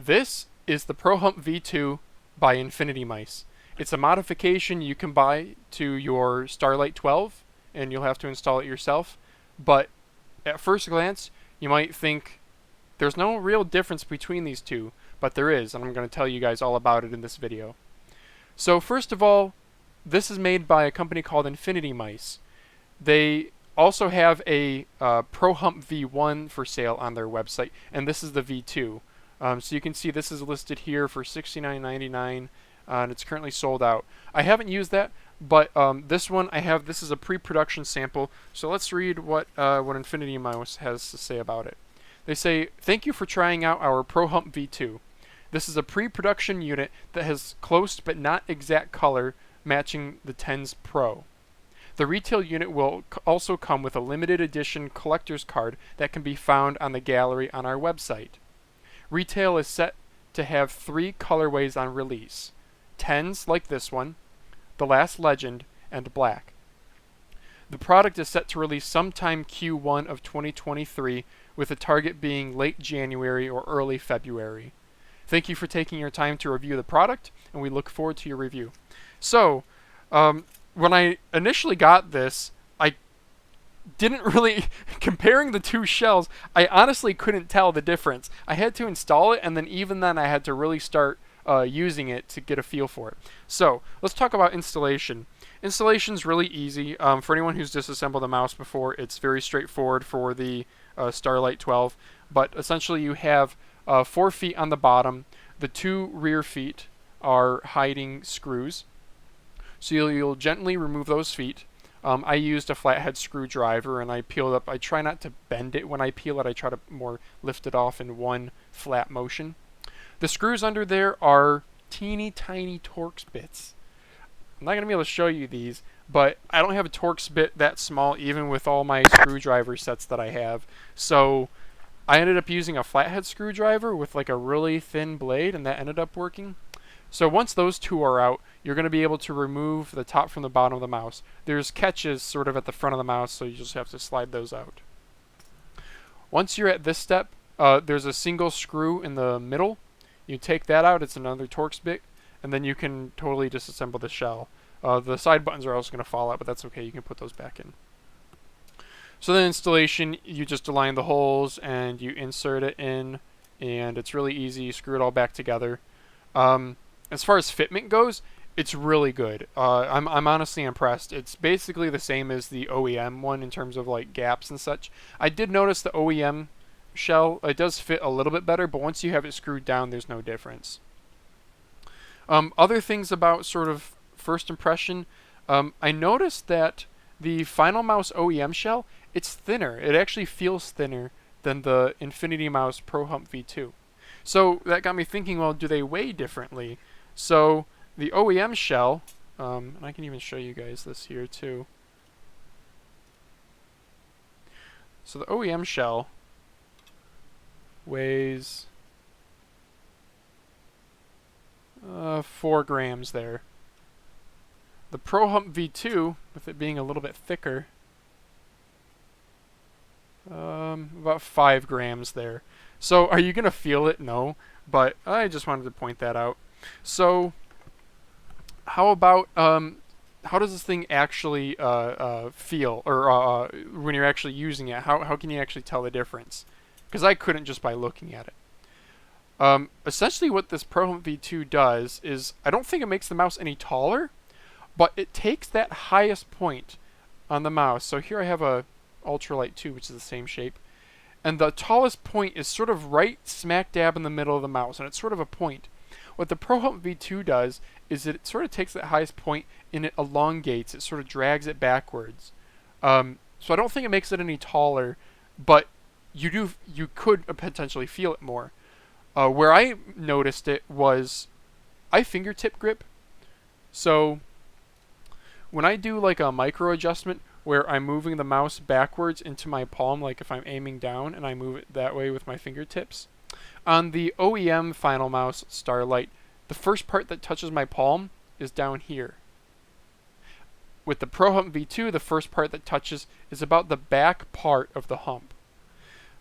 This is the HumpV2 by InfinityMice. It's a modification you can buy to your Starlight 12, and you'll have to install it yourself. But at first glance, you might think there's no real difference between these two, but there is, and I'm going to tell you guys all about it in this video. So first of all, this is made by a company called InfinityMice. They also have a Hump V1 for sale on their website, and this is the V2. So you can see this is listed here for $69.99, and it's currently sold out. I haven't used that, but this one I have. This is a pre-production sample. So let's read what InfinityMice has to say about it. They say, "Thank you for trying out our Hump V2. This is a pre-production unit that has close but not exact color matching the 10's Pro. The retail unit will also come with a limited edition collector's card that can be found on the gallery on our website. Retail is set to have 3 colorways on release: 10s like this one, the Last Legend, and Black. The product is set to release sometime Q1 of 2023, with the target being late January or early February. Thank you for taking your time to review the product, and we look forward to your review." So, when I initially got this, I didn't really, comparing the two shells, I honestly couldn't tell the difference. I had to install it, and then even then I had to really start using it to get a feel for it. So let's talk about installation. Installation's really easy. For anyone who's disassembled a mouse before, it's very straightforward for the Starlight 12. But essentially you have 4 feet on the bottom. The 2 rear feet are hiding screws. So you'll gently remove those feet. I used a flathead screwdriver and I peeled up. I try not to bend it when I peel it. I try to more lift it off in one flat motion. The screws under there are teeny tiny Torx bits. I'm not going to be able to show you these, but I don't have a Torx bit that small even with all my screwdriver sets that I have. So I ended up using a flathead screwdriver with like a really thin blade, and that ended up working. So once those 2 are out, you're going to be able to remove the top from the bottom of the mouse. There's catches sort of at the front of the mouse, so you just have to slide those out. Once you're at this step, there's a single screw in the middle. You take that out, it's another Torx bit, and then you can totally disassemble the shell. The side buttons are also going to fall out, but that's okay, you can put those back in. So then installation, you just align the holes and you insert it in, and it's really easy. You screw it all back together. As far as fitment goes, it's really good. I'm honestly impressed. It's basically the same as the OEM one in terms of like gaps and such. I did notice the OEM shell, it does fit a little bit better, but once you have it screwed down, there's no difference. Other things about sort of first impression, I noticed that the Final Mouse OEM shell, it's thinner. It actually feels thinner than the InfinityMice Hump V2. So that got me thinking, well, do they weigh differently? So the OEM shell, and I can even show you guys this here too. So the OEM shell weighs 4 grams there. The Hump V2, with it being a little bit thicker, about 5 grams there. So are you going to feel it? No. But I just wanted to point that out. So how about, how does this thing actually feel? Or when you're actually using it, how can you actually tell the difference? Because I couldn't just by looking at it. Essentially what this Hump V2 does is, I don't think it makes the mouse any taller, but it takes that highest point on the mouse. So here I have a Ultralight 2, which is the same shape. And the tallest point is sort of right smack dab in the middle of the mouse, and it's sort of a point. What the Hump V2 does is it sort of takes that highest point and it elongates, it sort of drags it backwards. So I don't think it makes it any taller, but you could potentially feel it more. Where I noticed it was, I fingertip grip. So when I do like a micro adjustment where I'm moving the mouse backwards into my palm, like if I'm aiming down and I move it that way with my fingertips. On the OEM Final Mouse Starlight, the first part that touches my palm is down here. With the Hump V2, the first part that touches is about the back part of the hump.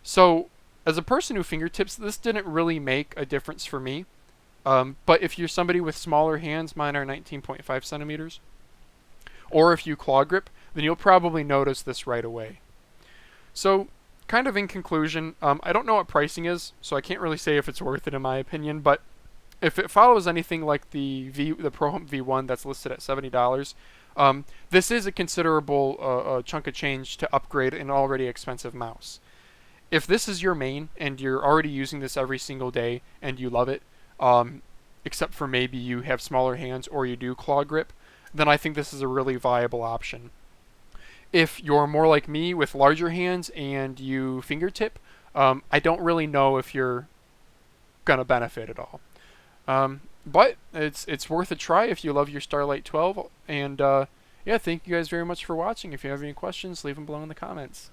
So As a person who fingertips, this didn't really make a difference for me. But if you're somebody with smaller hands, mine are 19.5 centimeters, or if you claw grip, then you'll probably notice this right away. So, kind of in conclusion, I don't know what pricing is, so I can't really say if it's worth it in my opinion, but if it follows anything like the ProHump V1 that's listed at $70, this is a considerable chunk of change to upgrade an already expensive mouse. If this is your main and you're already using this every single day and you love it, except for maybe you have smaller hands or you do claw grip, then I think this is a really viable option. If you're more like me with larger hands and you fingertip, I don't really know if you're gonna benefit at all. But it's worth a try if you love your Starlight 12. And yeah, thank you guys very much for watching. If you have any questions, leave them below in the comments.